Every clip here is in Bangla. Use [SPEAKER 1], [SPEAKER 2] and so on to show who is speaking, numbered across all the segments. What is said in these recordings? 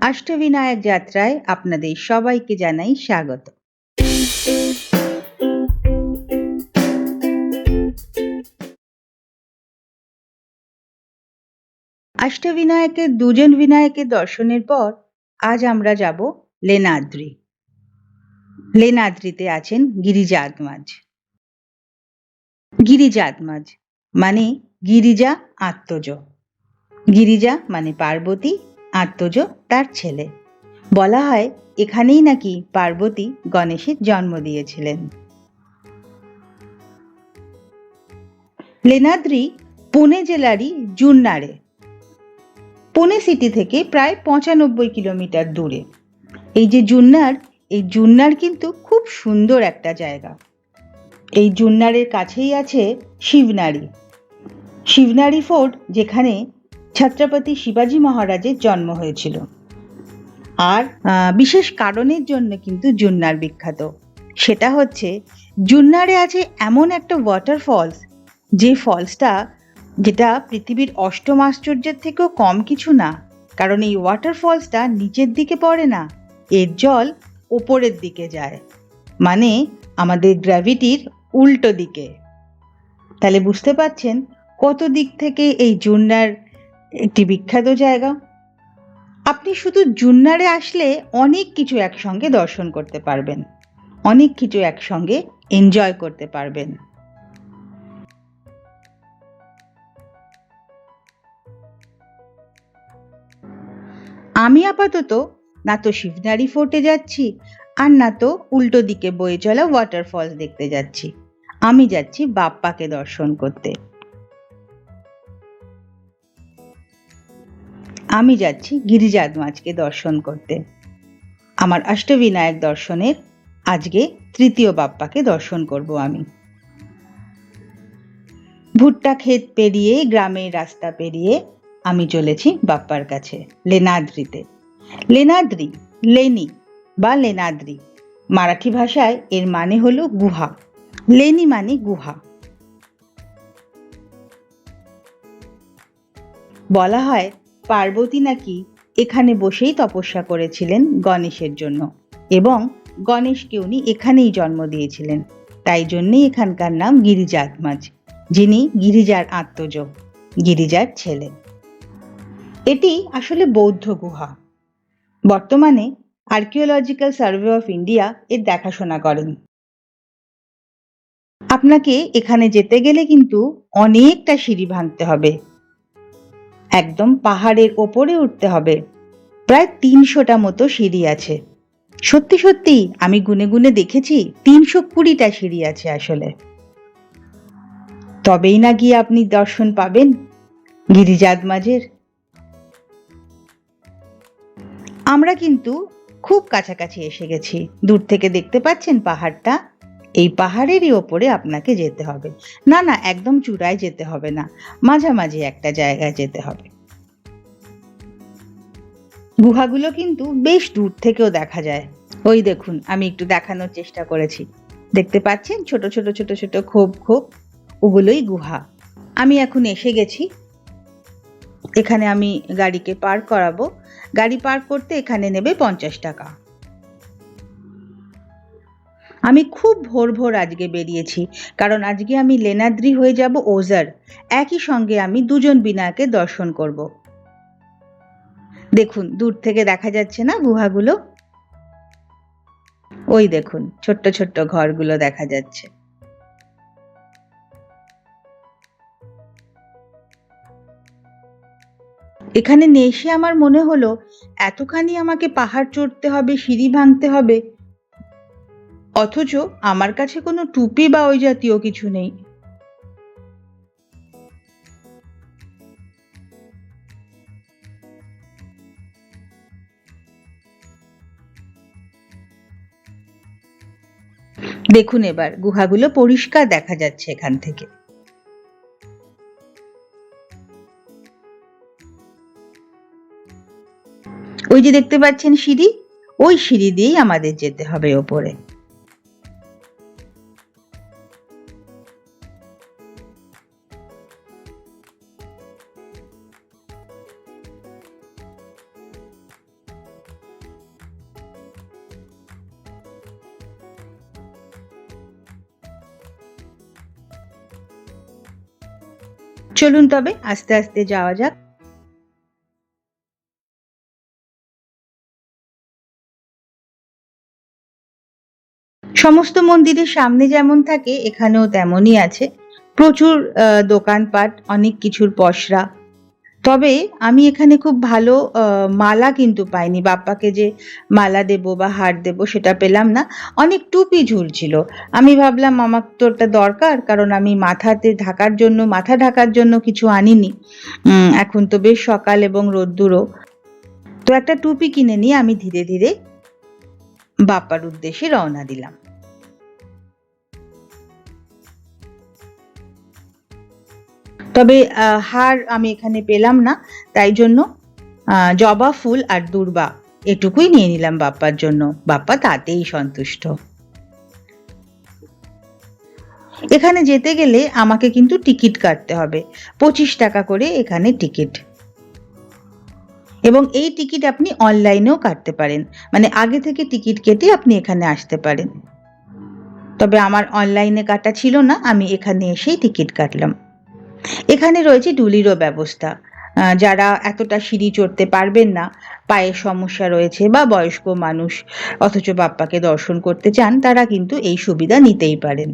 [SPEAKER 1] অষ্টবিনায়ক যাত্রায় আপনাদের সবাইকে জানাই স্বাগত। অষ্টবিনায়কের দুজন বিনায়কের দর্শনের পর আজ আমরা যাব লেনাদ্রি। লেনাদ্রিতে আছেন গিরিজাধমাজ। গিরিজাধমাজ মানে গিরিজা আত্মজ। গিরিজা মানে পার্বতী, আত্মজ তার ছেলে। বলা হয় এখানেই নাকি পার্বতী গণেশের জন্ম দিয়েছিলেন। লেনাদ্রি পুনে জেলারই জুন্নারে, পুনে সিটি থেকে প্রায় ৯৫ কিলোমিটার দূরে। এই যে জুন্নার, এই জুন্নার কিন্তু খুব সুন্দর একটা জায়গা। এই জুন্নারের কাছেই আছে শিবনারি। শিবনারি ফোর্ট, যেখানে ছত্রপতি শিবাজি মহারাজের জন্ম হয়েছিল। আর বিশেষ কারণের জন্য কিন্তু জুন্নার বিখ্যাত। সেটা হচ্ছে জুন্নারে আছে এমন একটা ওয়াটারফলস, যে ফলসটা যেটা পৃথিবীর অষ্টম আশ্চর্যের থেকেও কম কিছু না। কারণ এই ওয়াটারফলসটা নিচের দিকে পড়ে না, এর জল ওপরের দিকে যায়, মানে আমাদের গ্র্যাভিটির উল্টো দিকে। তাহলে বুঝতে পারছেন কত দিক থেকে এই জুন্নার একটি বিখ্যাত জায়গা। আপনি শুধু জুন্নারে আসলে অনেক কিছু একসঙ্গে দর্শন করতে পারবেন, অনেক কিছু একসঙ্গে এনজয় করতে পারবেন। আমি আপাতত না তো শিবনারি ফোর্টে যাচ্ছি, আর না তো উল্টো দিকে বয়ে চলা ওয়াটারফলস দেখতে যাচ্ছি। আমি যাচ্ছি বাপ্পাকে দর্শন করতে। আমি যাচ্ছি গিরিজাধমাজকে দর্শন করতে। আমার অষ্টবিনায়ক দর্শনের আজকে তৃতীয় বাপ্পাকে দর্শন করব আমি। ভুট্টা ক্ষেত পেরিয়ে, গ্রামের রাস্তা পেরিয়ে আমি চলেছি বাপ্পার কাছে, লেনাদ্রিতে। লেনাদ্রি, লেনি বা লেনাদ্রি, মারাঠি ভাষায় এর মানে হলো গুহা। লেনি মানে গুহা। বলা হয় পার্বতী নাকি এখানে বসেই তপস্যা করেছিলেন গণেশের জন্য, এবং গণেশকে উনি এখানেই জন্ম দিয়েছিলেন। তাই জন্যই এখানকার নাম গিরিজাধমাজ, যিনি গিরিজার আত্মজ, গিরিজার ছেলে। এটি আসলে বৌদ্ধ গুহা। বর্তমানে আর্কিওলজিক্যাল সার্ভে অফ ইন্ডিয়া এর দেখাশোনা করেন। আপনাকে এখানে যেতে গেলে কিন্তু অনেকটা সিঁড়ি ভাঙতে হবে, একদম পাহাড়ের ওপরে উঠতে হবে। প্রায় ৩০০টা মতো সিঁড়ি আছে। সত্যি সত্যি আমি গুনে গুনে দেখেছি ৩২০টা সিঁড়ি আছে আসলে। তবেই না গিয়ে আপনি দর্শন পাবেন গিরিজাধমাজের। আমরা কিন্তু খুব কাছাকাছি এসে গেছি। দূর থেকে দেখতে পাচ্ছেন পাহাড়টা? এই পাহাড়েরই ওপরে আপনাকে যেতে হবে। না না, একদম চূড়ায় যেতে হবে না, মাঝামাঝি একটা জায়গায় যেতে হবে। গুহাগুলো কিন্তু বেশ দূর থেকেও দেখা যায়। ওই দেখুন, আমি একটু দেখানোর চেষ্টা করেছি। দেখতে পাচ্ছেন ছোট ছোট ছোট ছোট খোপ খোপ, ওগুলোই গুহা। আমি এখন এসে গেছি। এখানে আমি গাড়িকে পার্ক করাবো। গাড়ি পার্ক করতে এখানে নেবে 50 টাকা। আমি খুব ভোর ভোর আজকে বেরিয়েছি, কারণ আজকে আমি লেনাদ্রি হয়ে যাব ওজার। একই সঙ্গে আমি দুজন বিনায়কের দর্শন করব। দেখুন দূর থেকে দেখা যাচ্ছে না গুহাগুলো? ওই দেখুন ছোট্ট ছোট্ট ঘরগুলো দেখা যাচ্ছে। এখানে এসে আমার মনে হলো এতখানি আমাকে পাহাড় চড়তে হবে, সিঁড়ি ভাঙতে হবে, অথচ আমার কাছে কোনো টুপি বা ওই জাতীয় কিছু নেই। দেখুন এবার গুহাগুলো পরিষ্কার দেখা যাচ্ছে এখান থেকে। ওই যে দেখতে পাচ্ছেন সিঁড়ি, ওই সিঁড়ি দিয়েই আমাদের যেতে হবে ওপরে। চলুন তবে আস্তে আস্তে যাওয়া যাক। সমস্ত মন্দিরের সামনে যেমন থাকে এখানেও তেমনই আছে। প্রচুর দোকানপাট, অনেক কিছুর পসরা। তবে আমি এখানে খুব ভালো মালা কিন্তু পাইনি। বাপ্পাকে যে মালা দেবো বা হার দেবো সেটা পেলাম না। অনেক টুপি ঝুলছিল। আমি ভাবলাম আমার তো ওটা দরকার, কারণ আমি মাথা ঢাকার জন্য কিছু আনিনি। এখন তো বেশ সকাল এবং রোদ্দুরও। তো একটা টুপি কিনে নিয়ে আমি ধীরে ধীরে বাপ্পার উদ্দেশ্যে রওনা দিলাম। তবে হার আমি এখানে পেলাম না, তাই জন্য জবা ফুল আর দূর্বা এটুকুই নিয়ে নিলাম বাপ্পার জন্য। বাপ্পা তাতেই সন্তুষ্ট। এখানে যেতে গেলে আমাকে কিন্তু টিকিট কাটতে হবে। 25 টাকা করে এখানে টিকিট, এবং এই টিকিট আপনি অনলাইনেও কাটতে পারেন। মানে আগে থেকে টিকিট কেটে আপনি এখানে আসতে পারেন। তবে আমার অনলাইনে কাটা ছিল না, আমি এখানে এসেই টিকিট কাটলাম। এখানে রয়েছে ডুলিরও ব্যবস্থা। যারা এতটা সিঁড়ি চড়তে পারবেন না, পায়ের সমস্যা রয়েছে বা বয়স্ক মানুষ, অথচ বাপ্পাকে দর্শন করতে চান, তারা কিন্তু এই সুবিধা নিতেই পারেন।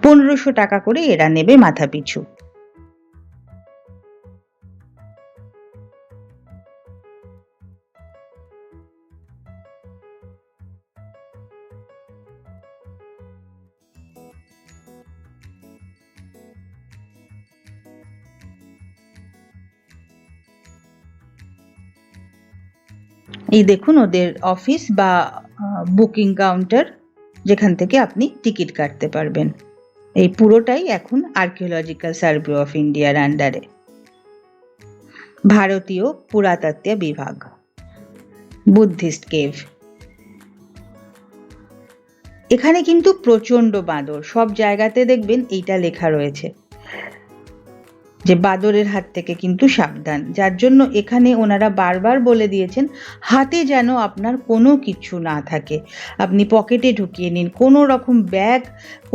[SPEAKER 1] 1500 টাকা করে এরা নেবে মাথা পিছু। এই দেখুন ওদের অফিস বা বুকিং কাউন্টার, যেখান থেকে আপনি টিকিট কাটতে পারবেন। এই পুরোটাই এখন আর্কিওলজিক্যাল সার্ভে অফ ইন্ডিয়ার আন্ডারে, ভারতীয় পুরাতত্ত্ব বিভাগ। Buddhist cave. এখানে কিন্তু প্রচন্ড বাঁদর। সব জায়গাতে দেখবেন এইটা লেখা রয়েছে যে বাদরের হাত থেকে কিন্তু সাবধান, যার জন্য এখানে ওনারা বারবার বলে দিয়েছেন হাতে যেন আপনার কোনো কিছু না থাকে। আপনি পকেটে ঢুকিয়ে নিন, কোনো রকম ব্যাগ,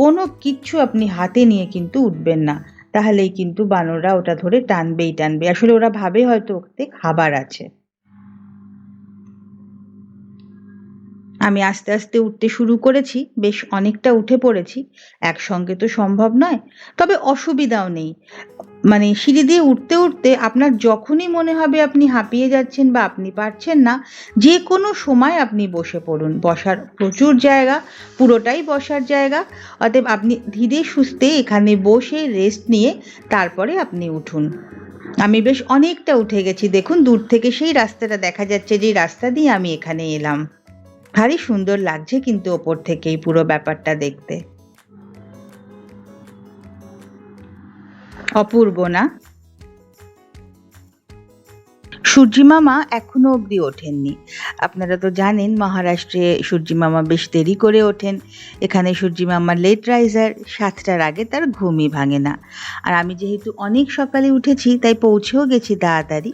[SPEAKER 1] কোনো কিচ্ছু আপনি হাতে নিয়ে কিন্তু উঠবেন না, তাহলেই কিন্তু বানররা ওটা ধরে টানবেই টানবে। আসলে ওরা ভাবে হয়তো ওতে খাবার আছে। আমি আস্তে আস্তে উঠতে শুরু করেছি, বেশ অনেকটা উঠে পড়েছি। একসঙ্গে তো সম্ভব নয়, তবে অসুবিধাও নেই। মানে সিঁড়ি দিয়ে উঠতে উঠতে আপনার যখনই মনে হবে আপনি হাঁপিয়ে যাচ্ছেন বা আপনি পারছেন না, যে কোনো সময় আপনি বসে পড়ুন। বসার প্রচুর জায়গা, পুরোটাই বসার জায়গা। অতএব আপনি ধীরে সুস্থে এখানে বসে রেস্ট নিয়ে তারপরে আপনি উঠুন। আমি বেশ অনেকটা উঠে গেছি। দেখুন দূর থেকে সেই রাস্তাটা দেখা যাচ্ছে, যে রাস্তা দিয়ে আমি এখানে এলাম। ভারী সুন্দর লাগছে কিন্তু ওপর থেকে এই পুরো ব্যাপারটা দেখতে। অপূর্ব না? সূর্যি মামা এখনো অবধি ওঠেননি। আপনারা তো জানেন মহারাষ্ট্রে সূর্যি মামা বেশ দেরি করে ওঠেন। এখানে সূর্যি মামা লেট রাইজার, 7টার আগে তার ঘুমই ভাঙে না। আর আমি যেহেতু অনেক সকালে উঠেছি, তাই পৌঁছেও গেছি তাড়াতাড়ি।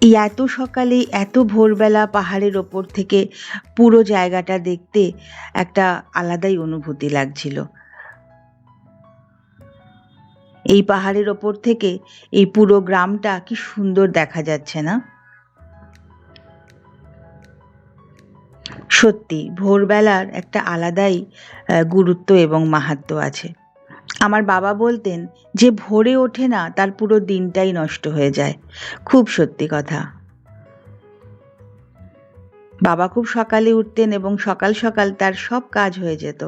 [SPEAKER 1] এই এত সকালে এত ভোরবেলা পাহাড়ের ওপর থেকে পুরো জায়গাটা দেখতে একটা আলাদাই অনুভূতি লাগছিল। এই পাহাড়ের ওপর থেকে এই পুরো গ্রামটা কি সুন্দর দেখা যাচ্ছে না? সত্যি ভোরবেলার একটা আলাদাই গুরুত্ব এবং মাহাত্ম্য আছে। আমার বাবা বলতেন যে ভোরে ওঠে না তার পুরো দিনটাই নষ্ট হয়ে যায়। খুব সত্যি কথা। বাবা খুব সকালে উঠতেন এবং সকাল সকাল তার সব কাজ হয়ে যেত।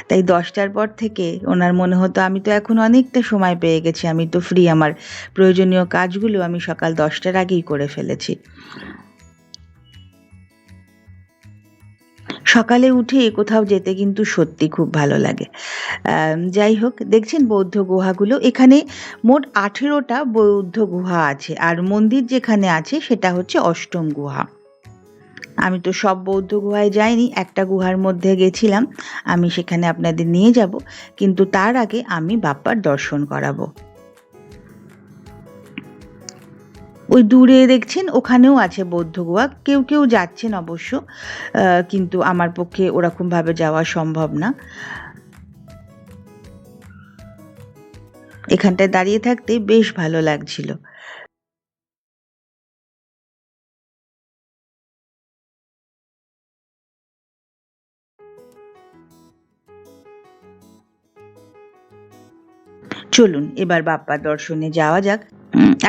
[SPEAKER 1] তাই 10টার পর থেকে ওনার মনে হতো আমি তো এখন অনেকটা সময় পেয়ে গেছি, আমি তো ফ্রি, আমার প্রয়োজনীয় কাজগুলো আমি সকাল 10টার আগেই করে ফেলেছি। সকালে উঠে কোথাও যেতে কিন্তু সত্যি খুব ভালো লাগে। যাই হোক, দেখছেন বৌদ্ধ গুহাগুলো, এখানে মোট 18টা বৌদ্ধ গুহা আছে, আর মন্দির যেখানে আছে সেটা হচ্ছে অষ্টম গুহা। আমি তো সব বৌদ্ধ গুহায় যাইনি, একটা গুহার মধ্যে গেছিলাম। আমি সেখানে আপনাদের নিয়ে যাব, কিন্তু তার আগে আমি বাপ্পার দর্শন করাবো। ওই দূরে দেখছেন ওখানেও আছে বৌদ্ধ গুহা, কেউ কেউ যাচ্ছেন অবশ্য, কিন্তু আমার পক্ষে ওরকমভাবে যাওয়া সম্ভব না। এখানটায় দাঁড়িয়ে থাকতে বেশ ভালো লাগছিল। চলুন এবার বাপ্পার দর্শনে যাওয়া যাক।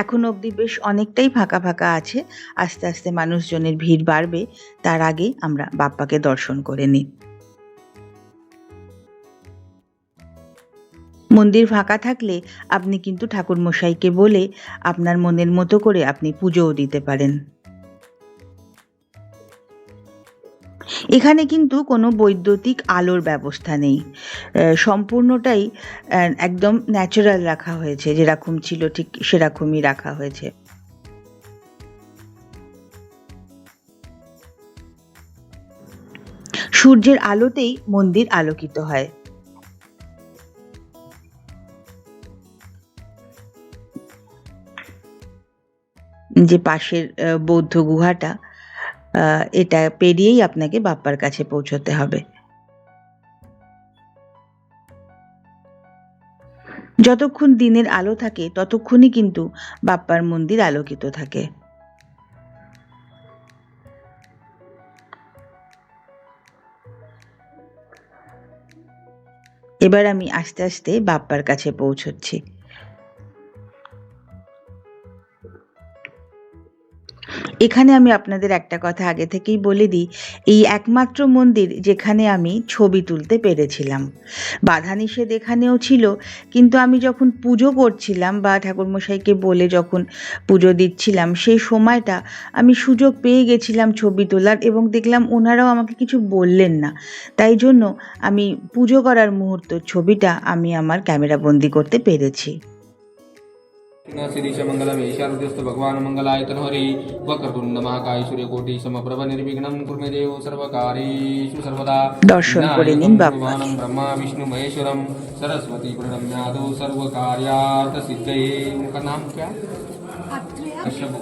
[SPEAKER 1] এখন অবধি বেশ অনেকটাই ফাঁকা ফাঁকা আছে, আস্তে আস্তে মানুষজনের ভিড় বাড়বে, তার আগে আমরা বাপ্পাকে দর্শন করে নিই। মন্দির ফাঁকা থাকলে আপনি কিন্তু ঠাকুরমশাইকে বলে আপনার মনের মতো করে আপনি পুজোও দিতে পারেন। এখানে কিন্তু কোনো বৈদ্যুতিক আলোর ব্যবস্থা নেই, সম্পূর্ণটাই একদম ন্যাচারাল রাখা হয়েছে, যেরকম ছিল ঠিক সেরকমই রাখা হয়েছে। সূর্যের আলোতেই মন্দির আলোকিত হয়। যে পাশের বৌদ্ধ গুহাটা, এটা পেরিয়েই আপনাকে বাপ্পার কাছে পৌঁছতে হবে। যতক্ষণ দিনের আলো থাকে ততক্ষণই কিন্তু বাপ্পার মন্দির আলোকিত থাকে। এবার আমি আস্তে আস্তে বাপ্পার কাছে পৌঁছচ্ছি। এখানে আমি আপনাদের একটা কথা আগে থেকেই বলে দিই, এই একমাত্র মন্দির যেখানে আমি ছবি তুলতে পেরেছিলাম। বাধা নিষেধ এখানেও ছিল, কিন্তু আমি যখন পুজো করছিলাম বা ঠাকুরমশাইকে বলে যখন পুজো দিচ্ছিলাম, সেই সময়টা আমি সুযোগ পেয়ে গেছিলাম ছবি তোলার, এবং দেখলাম ওনারাও আমাকে কিছু বললেন না। তাই জন্য আমি পুজো করার মুহূর্ত ছবিটা আমি আমার ক্যামেরা বন্দি করতে পেরেছি।
[SPEAKER 2] शिरीष मंगलम ईशारुद्यस्तु भगवान मंगलाय तनोहरि वक्रतुंड महाकाय सूर्यकोटि समप्रभ निर्विघ्नं कुरु मे देव सर्वकार्येषु सर्वदा।
[SPEAKER 1] दर्शन করে নিন বাপ্পাকে।
[SPEAKER 2] ब्रह्मा विष्णु महेश्वरम सरस्वती प्रणम्यादो सर्वकार्यार्थ सिद्धये। उनका नाम क्या? कश्यप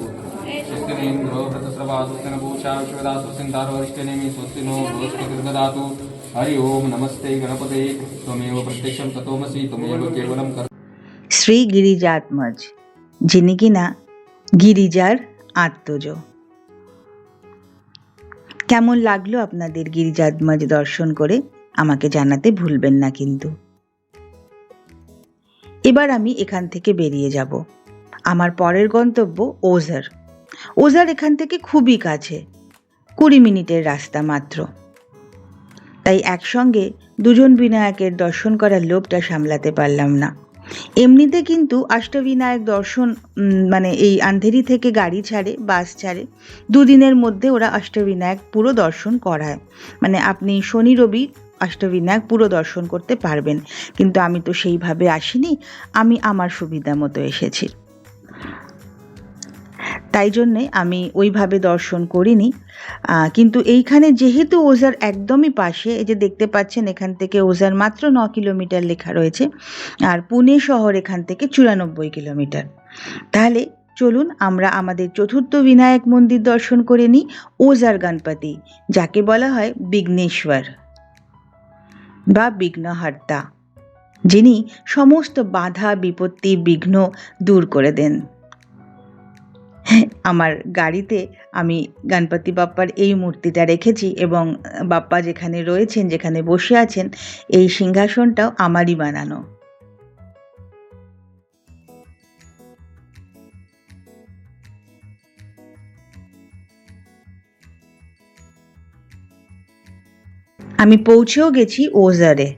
[SPEAKER 2] स्वस्तिनेन्द्रो व्रतस्रवा स्वस्तिनपूषा विश्वदासुसिन्धारो वरिष्ठनेमि स्वस्तिनो बृहस्पतिर्ददातु। हरि ओम नमस्ते गणपते त्वमेव प्रत्यक्षं ततोमसि त्वमेव केवलं कर।
[SPEAKER 1] শ্রী গিরিজাত্মজ, যিনি কিনা গিরিজার আত্মজ। কেমন লাগলো আপনাদের গিরিজাত্মজ দর্শন করে আমাকে জানাতে ভুলবেন না কিন্তু। এবার আমি এখান থেকে বেরিয়ে যাব। আমার পরের গন্তব্য ওঝার। ওঝার এখান থেকে খুবই কাছে, 20 মিনিটের রাস্তা মাত্র। তাই একসঙ্গে দুজন বিনায়কের দর্শন করার লোভটা সামলাতে পারলাম না। এমনিতে কিন্তু অষ্টবিনায়ক দর্শন মানে এই আন্ধেরি থেকে গাড়ি ছাড়ে, বাস ছাড়ে, 2 দিনের মধ্যে ওরা অষ্টবিনায়ক পুরো দর্শন করায়। মানে আপনি শনি রবি অষ্টবিনায়ক পুরো দর্শন করতে পারবেন। কিন্তু আমি তো সেইভাবে আসিনি, আমি আমার সুবিধা মতো এসেছি। তাই জন্যে আমি ওইভাবে দর্শন করিনি। কিন্তু এইখানে যেহেতু ওঝার একদমই পাশে, এই যে দেখতে পাচ্ছেন এখান থেকে ওঝার মাত্র 9 কিলোমিটার লেখা রয়েছে, আর পুনে শহর এখান থেকে 94 কিলোমিটার। তাহলে চলুন আমরা আমাদের চতুর্থ বিনায়ক মন্দির দর্শন করে নিই, ওঝার গণপতি, যাকে বলা হয় বিঘ্নেশ্বর বা বিঘ্নহর্তা, যিনি সমস্ত বাধা বিপত্তি বিঘ্ন দূর করে দেন। আমার গাড়িতে আমি গণপতি বাপ্পার এই মূর্তিটা রেখেছি, এবং বাপ্পা যেখানে রয়েছেন, যেখানে বসে আছেন, এই সিংহাসনটাও আমারই বানানো। আমি পৌঁছেও গেছি ওঝারে।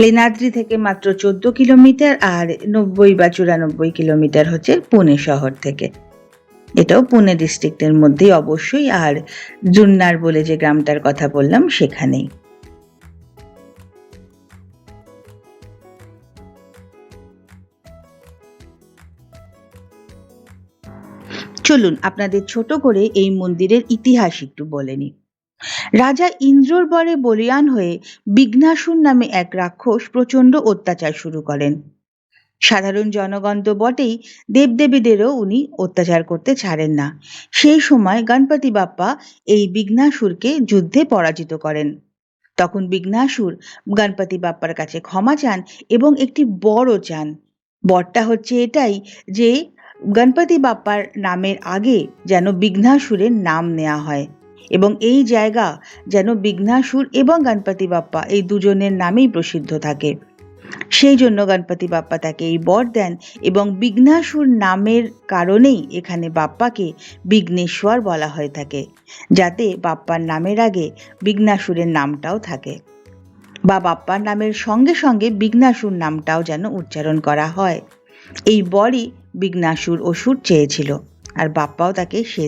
[SPEAKER 1] লেনাদ্রি থেকে মাত্র 14 কিলোমিটার, আর 90 বা 94 কিলোমিটার হচ্ছে পুনে শহর থেকে। এটাও পুনে ডিস্ট্রিক্টের মধ্যেই অবশ্যই, আর জুন্নার বলে যে গ্রামটার কথা বললাম সেখানেই। চলুন আপনাদের ছোট করে এই মন্দিরের ইতিহাস একটু বলে নিই। রাজা ইন্দ্রর বরে বলীয়ান হয়ে বিঘ্নাসুর নামে এক রাক্ষস প্রচণ্ড অত্যাচার শুরু করেন। সাধারণ জনগণ তো বটেই, দেবদেবীদেরও উনি অত্যাচার করতে ছাড়েন না। সেই সময় গণপতি বাপ্পা এই বিঘ্নাসুরকে যুদ্ধে পরাজিত করেন। তখন বিঘ্নাসুর গণপতি বাপ্পার কাছে ক্ষমা চান এবং একটি বরও চান। বরটা হচ্ছে এটাই যে গণপতি বাপ্পার নামের আগে যেন বিঘ্নাসুরের নাম নেওয়া হয় এবং এই জায়গা যেন বিঘ্নাসুর এবং গণপতি বাপ্পা এই দুজনের নামেই প্রসিদ্ধ থাকে। সেই জন্য গণপতি বাপ্পা তাকে এই বর দেন এবং বিঘ্নাসুর নামের কারণেই এখানে বাপ্পাকে বিঘ্নেশ্বর বলা হয়ে থাকে, যাতে বাপ্পার নামের আগে বিঘ্নাসুরের নামটাও থাকে বা বাপ্পার নামের সঙ্গে সঙ্গে বিঘ্নাসুর নামটাও যেন উচ্চারণ করা হয়। এই বরই বিঘ্নাসুর অসুর চেয়েছিল আর বাপ্পাও তাকে সে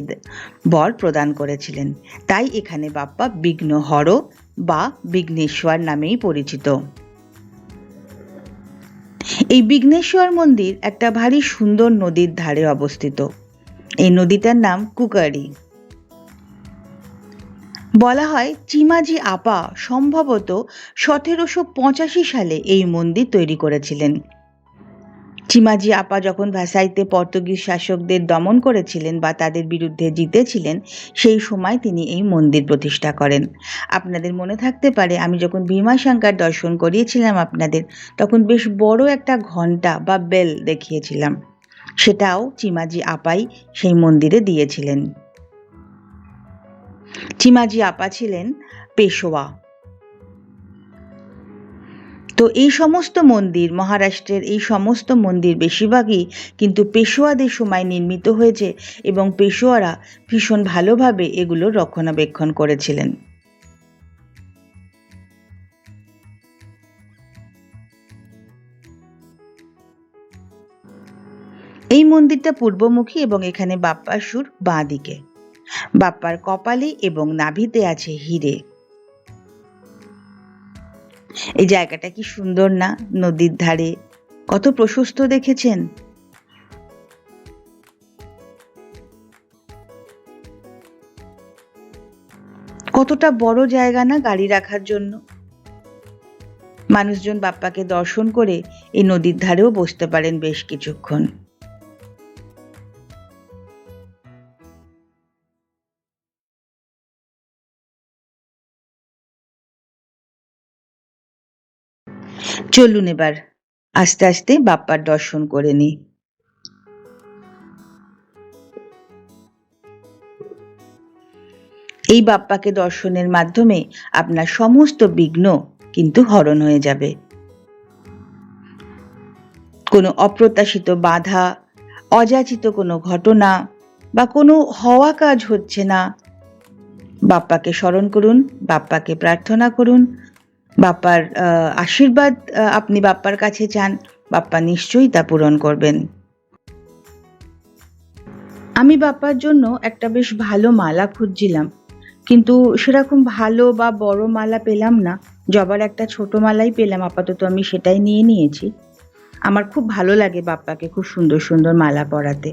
[SPEAKER 1] বর প্রদান করেছিলেন। তাই এখানে বাপ্পা বিঘ্নহর বা বিঘ্নেশ্বর নামেই পরিচিত। এই বিঘ্নেশ্বর মন্দির একটা ভারী সুন্দর নদীর ধারে অবস্থিত। এই নদীটার নাম কুকারি। বলা হয় চিমাজি আপা সম্ভবত 1785 সালে এই মন্দির তৈরি করেছিলেন। চিমাজি আপা যখন ভাসাইতে পর্তুগিজ শাসকদের দমন করেছিলেন বা তাদের বিরুদ্ধে জিতেছিলেন, সেই সময় তিনি এই মন্দির প্রতিষ্ঠা করেন। আপনাদের মনে থাকতে পারে আমি যখন ভীমাশঙ্কর দর্শন করিয়েছিলাম আপনাদের, তখন বেশ বড় একটা ঘণ্টা বা বেল দেখিয়েছিলাম, সেটাও চিমাজি আপাই সেই মন্দিরে দিয়েছিলেন। চিমাজি আপা ছিলেন পেশোয়া। তো এই সমস্ত মন্দির, মহারাষ্ট্রের এই সমস্ত মন্দির বেশিরভাগই কিন্তু পেশোয়াদের সময় নির্মিত হয়েছে এবং পেশোয়ারা ভীষণ ভালোভাবে এগুলোর রক্ষণাবেক্ষণ করেছিলেন। এই মন্দিরটা পূর্বমুখী এবং এখানে বাপ্পার সুর বাঁ দিকে। বাপ্পার কপালে এবং নাভিতে আছে হিরে। এই জায়গাটা কি সুন্দর না? নদীর ধারে কত প্রশস্ত দেখেছেন? কতটা বড় জায়গা না গাড়ি রাখার জন্য। মানুষজন বাপ্পাকে দর্শন করে এই নদীর ধারেও বসতে পারেন বেশ কিছুক্ষণ। চলুন এবার আস্তে আস্তে বাপ্পার দর্শন করে নিই। এই বাপ্পাকে দর্শনের মাধ্যমে আপনার সমস্ত বিঘ্ন কিন্তু হরণ হয়ে যাবে। কোনো অপ্রত্যাশিত বাধা, অযাচিত কোনো ঘটনা বা কোনো হওয়া কাজ হচ্ছে না, বাপ্পাকে স্মরণ করুন, বাপ্পাকে প্রার্থনা করুন, বাপ্পার আশীর্বাদ আপনি বাপ্পার কাছে চান, বাপ্পা নিশ্চয়ই তা পূরণ করবেন। আমি বাপ্পার জন্য একটা বেশ ভালো মালা খুঁজছিলাম, কিন্তু সেরকম ভালো বা বড় মালা পেলাম না। জবার একটা ছোট মালাই পেলাম, আপাতত আমি সেটাই নিয়ে নিয়েছি। আমার খুব ভালো লাগে বাপ্পাকে খুব সুন্দর সুন্দর মালা পরাতে।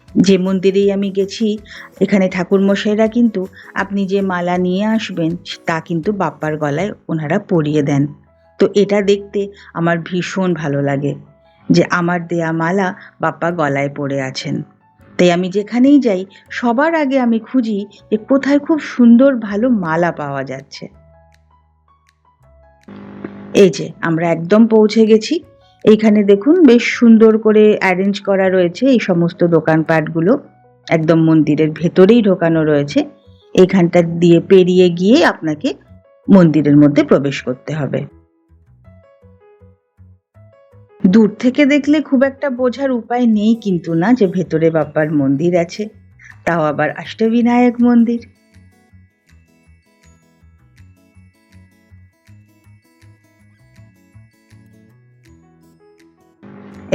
[SPEAKER 1] যে মন্দিরেই আমি গেছি, এখানে ঠাকুরমশাইরা কিন্তু আপনি যে মালা নিয়ে আসবেন তা কিন্তু বাপ্পার গলায় ওনারা পরিয়ে দেন। তো এটা দেখতে আমার ভীষণ ভালো লাগে যে আমার দেয়া মালা বাপ্পা গলায় পরে আছেন। তাই আমি যেখানেই যাই সবার আগে আমি খুঁজি যে কোথায় খুব সুন্দর ভালো মালা পাওয়া যাচ্ছে। এই যে আমরা একদম পৌঁছে গেছি। এইখানে দেখুন বেশ সুন্দর করে অ্যারেঞ্জ করা রয়েছে এই সমস্ত দোকানপাটগুলো, একদম মন্দিরের ভেতরেই ঢোকানো রয়েছে। এইখানটা দিয়ে পেরিয়ে গিয়ে আপনাকে মন্দিরের মধ্যে প্রবেশ করতে হবে। দূর থেকে দেখলে খুব একটা বোঝার উপায় নেই কিন্তু না যে ভেতরে বাপ্পার মন্দির আছে, তাও আবার অষ্টবিনায়ক মন্দির।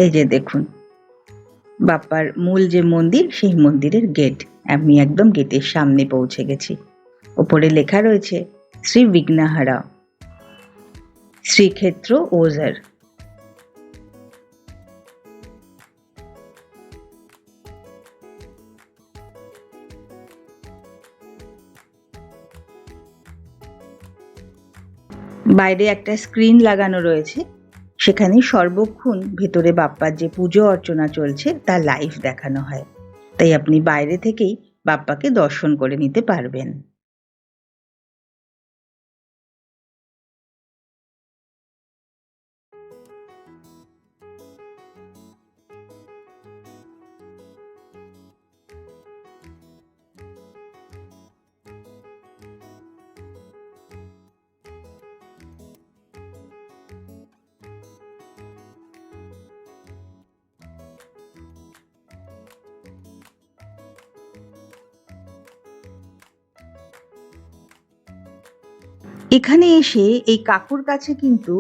[SPEAKER 1] এই যে দেখুন বাপ্পার মূল যে মন্দির, সেই মন্দিরের গেট। আমি একদম গেটের সামনে পৌঁছে গেছি। ওপরে লেখা রয়েছে শ্রী বিঘ্নহারা, শ্রীক্ষেত্র ওঝার। বাইরে একটা স্ক্রিন লাগানো রয়েছে, সেখানে সর্বক্ষণ ভেতরে বাপ্পার যে পুজো অর্চনা চলছে তা লাইভ দেখানো হয়, তাই আপনি বাইরে থেকেই বাপ্পাকে দর্শন করে নিতে পারবেন। এখানে এসে এই কাকুর কাছে কিন্তু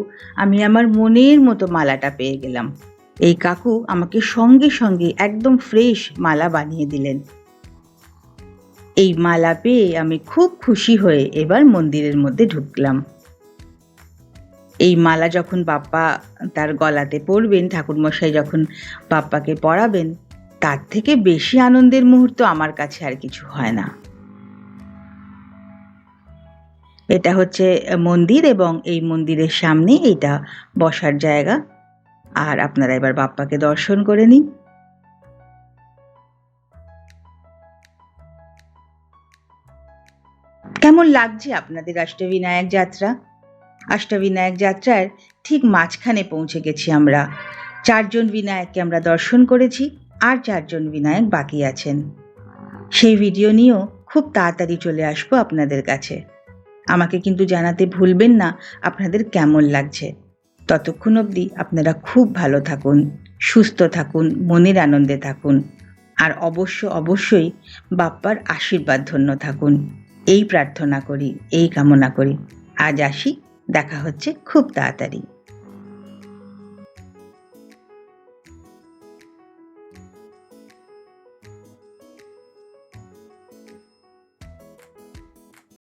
[SPEAKER 1] আমি আমার মনের মতো মালাটা পেয়ে গেলাম। এই কাকু আমাকে সঙ্গে সঙ্গে একদম ফ্রেশ মালা বানিয়ে দিলেন। এই মালা পেয়ে আমি খুব খুশি হয়ে এবার মন্দিরের মধ্যে ঢুকলাম। এই মালা যখন বাপ্পা তার গলাতে পরবেন, ঠাকুরমশাই যখন বাপ্পাকে পরাবেন, তার থেকে বেশি আনন্দের মুহূর্ত আমার কাছে আর কিছু হয় না। এটা হচ্ছে মন্দির এবং এই মন্দিরের সামনে এটা বসার জায়গা। আর আপনারা এবার বাপ্পাকে দর্শন করে নিন। কেমন লাগছে আপনাদের অষ্টবিনায়ক যাত্রা? অষ্টবিনায়ক যাত্রার ঠিক মাঝখানে পৌঁছে গেছি আমরা। 4 জন বিনায়ককে আমরা দর্শন করেছি, আর 4 জন বিনায়ক বাকি আছেন। সেই ভিডিও নিয়েও খুব তাড়াতাড়ি চলে আসবো আপনাদের কাছে। আমাকে কিন্তু জানাতে ভুলবেন না আপনাদের কেমন লাগছে। ততক্ষণ অবধি আপনারা খুব ভালো থাকুন, সুস্থ থাকুন, মনের আনন্দে থাকুন, আর অবশ্যই বাপ্পার আশীর্বাদ ধন্য থাকুন, এই প্রার্থনা করি, এই কামনা করি। আজ আসি, দেখা হচ্ছে খুব তাড়াতাড়ি।